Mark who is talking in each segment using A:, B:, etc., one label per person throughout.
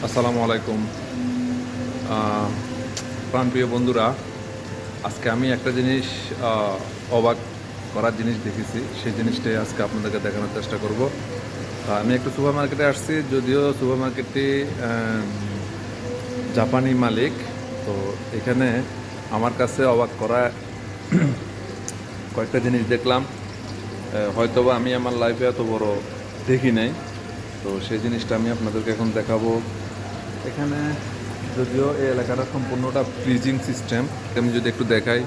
A: আসসালামু আলাইকুম প্রাণপ্রিয় বন্ধুরা। আজকে আমি একটা জিনিস অবাক করার জিনিস দেখেছি, সেই জিনিসটাই আজকে আপনাদেরকে দেখানোর চেষ্টা করব। আমি একটু সুপার মার্কেটে আসছি, যদিও সুপার মার্কেটটি জাপানি মালিক। তো এখানে আমার কাছে অবাক করা কয়েকটা জিনিস দেখলাম, হয়তোবা আমি আমার লাইফে এত বড় দেখি নাই। তো সেই জিনিসটা আমি আপনাদেরকে এখন দেখাবো। এখানে যদিও এই এলাকাটা সম্পূর্ণটা ফ্রিজিং সিস্টেম, আমি যদি একটু দেখাই,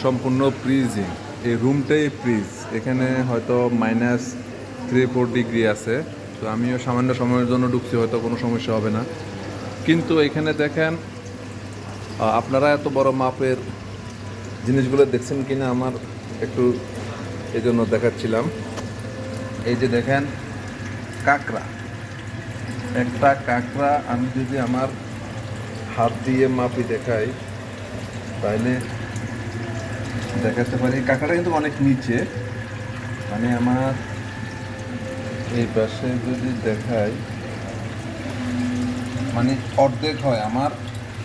A: সম্পূর্ণ ফ্রিজিং। এই রুমটাই ফ্রিজ। এখানে হয়তো -3-4 ডিগ্রি আছে। তো আমিও সামান্য সময়ের জন্য ঢুকছি, হয়তো কোনো সমস্যা হবে না। কিন্তু এখানে দেখেন, আপনারা এত বড় মাপের জিনিসগুলো দেখছেন কিনা আমার একটু এই জন্য দেখাচ্ছিলাম। এই যে দেখেন, কাঁকড়া, একটা কাঁকড়া আমি যদি আমার হাত দিয়ে মাপি দেখাই, তাহলে দেখাতে পারি কাঁকড়াটা কিন্তু অনেক নিচে। মানে আমার এই পাশে যদি দেখাই, মানে অর্ধেক হয় আমার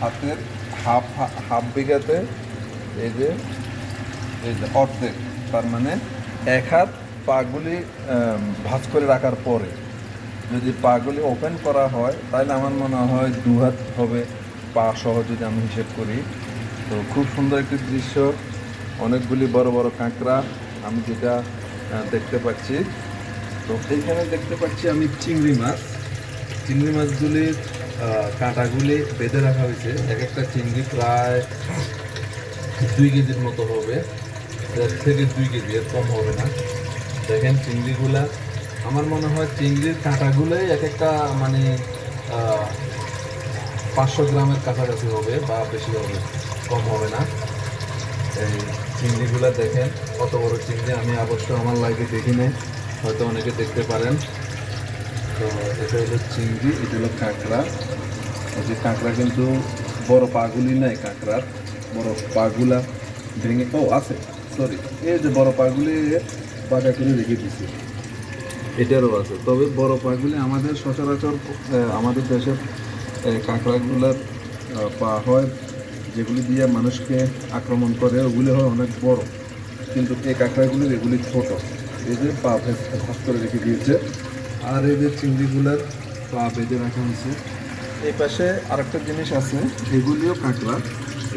A: হাতের, হাফ হাফ বিঘাতে। এই যে অর্ধেক, তার মানে এক হাত পাগুলি ভাঁজ করে রাখার পরে যদি পাগুলি ওপেন করা হয়, তাহলে আমার মনে হয় 2 হাত হবে পা সহ, যদি আমি হিসেব করি। তো খুব সুন্দর একটি দৃশ্য, অনেকগুলি বড় বড় কাঁকড়া আমি যেটা দেখতে পাচ্ছি। তো এইখানে দেখতে পাচ্ছি আমি চিংড়ি মাছ। চিংড়ি মাছগুলির কাঁটাগুলি বেঁধে রাখা হয়েছে। এক একটা চিংড়ি প্রায় 2 কেজির মতো হবে, 1.5 থেকে 2 কেজি, এর কম হবে না। দেখেন চিংড়িগুলা, আমার মনে হয় চিংড়ির কাঁটাগুলোই এক একটা মানে 500 গ্রামের কাছাকাছি হবে বা বেশি হবে, কম হবে না। এই চিংড়িগুলো দেখেন কত বড় চিংড়ি, আমি অবশ্য আমার লাইফে দেখি নাই, হয়তো অনেকে দেখতে পারেন। তো এটা হলো চিংড়ি, এটা হলো কাঁকড়া। এই যে কাঁকড়া কিন্তু বড় পাগুলি নাই, কাঁকড়ার বড় পাগুলা ভেঙে আছে, সরি, এই যে বড় পাগুলি বাঁকা করে রেখে দিচ্ছি, এটারও আছে। তবে বড় পাগুলি আমাদের সচরাচর আমাদের দেশের কাঁকড়াগুলার পা হয় যেগুলি দিয়ে মানুষকে আক্রমণ করে, ওগুলি হয় অনেক বড়। কিন্তু এই কাঁকড়াগুলির এগুলি ছোট। এই যে পা ভাঁজ করে রেখে দিয়েছে, আর এই যে চিংড়িগুলার পা বেঁধে রাখা হয়েছে। এই পাশে আরেকটা জিনিস আছে, এগুলিও কাঁকড়া,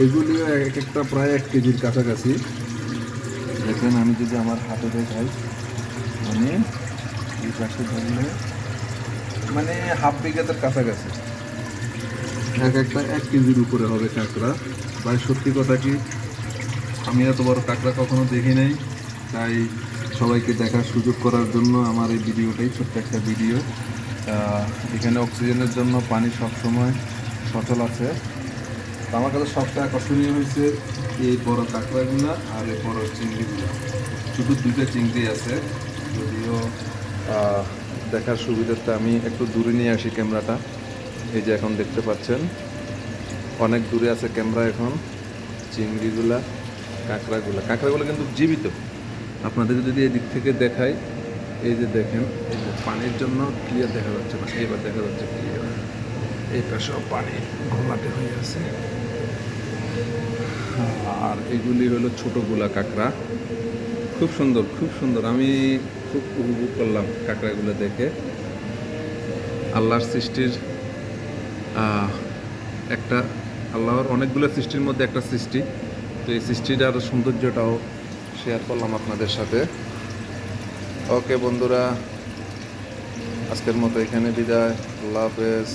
A: এগুলিও এক একটা প্রায় 1 কেজির কাছাকাছি। দেখেন আমি যদি আমার হাতে দেখাই, মানে এই পাশে ধরলে মানে হাফ বিঘাতের কাছাকাছি, এক একটা 1 কেজির উপরে হবে কাঁকড়া। ভাই সত্যি কথা কি, আমি এত বড় কাঁকড়া কখনো দেখি নাই। তাই সবাইকে দেখার সুযোগ করার জন্য আমার এই ভিডিওটাই, ছোট্ট একটা ভিডিও। এখানে অক্সিজেনের জন্য পানি সবসময় সচল আছে। তো আমার কাছে সবচেয়ে আকর্ষণীয় হয়েছে এই বড় কাঁকড়াগুলো আর এই বড় চিংড়িগুলো। শুধু 2টা চিংড়ি আছে, যদিও দেখার সুবিধাতে আমি একটু দূরে নিয়ে আসি ক্যামেরাটা। এই যে এখন দেখতে পাচ্ছেন, অনেক দূরে আছে ক্যামেরা এখন। চিংড়িগুলা, কাঁকড়াগুলো কিন্তু জীবিত। আপনাদের যদি এদিক থেকে দেখাই, এই যে দেখেন, এই যে পানির জন্য ক্লিয়ার দেখা যাচ্ছে না, এবার দেখা যাচ্ছে ক্লিয়ার। এই পাশেও পানি ঘোলাটে হয়ে আছে। আর এগুলি হলো ছোটোগুলা কাঁকড়া, খুব সুন্দর, খুব সুন্দর। আমি খুব উপভোগ করলাম কাঁকড়াগুলো দেখে। আল্লাহর সৃষ্টির একটা, আল্লাহর অনেকগুলো সৃষ্টির মধ্যে একটা সৃষ্টি। তো এই সৃষ্টিটার সৌন্দর্যটাও শেয়ার করলাম আপনাদের সাথে। ওকে বন্ধুরা, আজকের মতো এখানে বিদায়। আল্লাহ হাফেজ।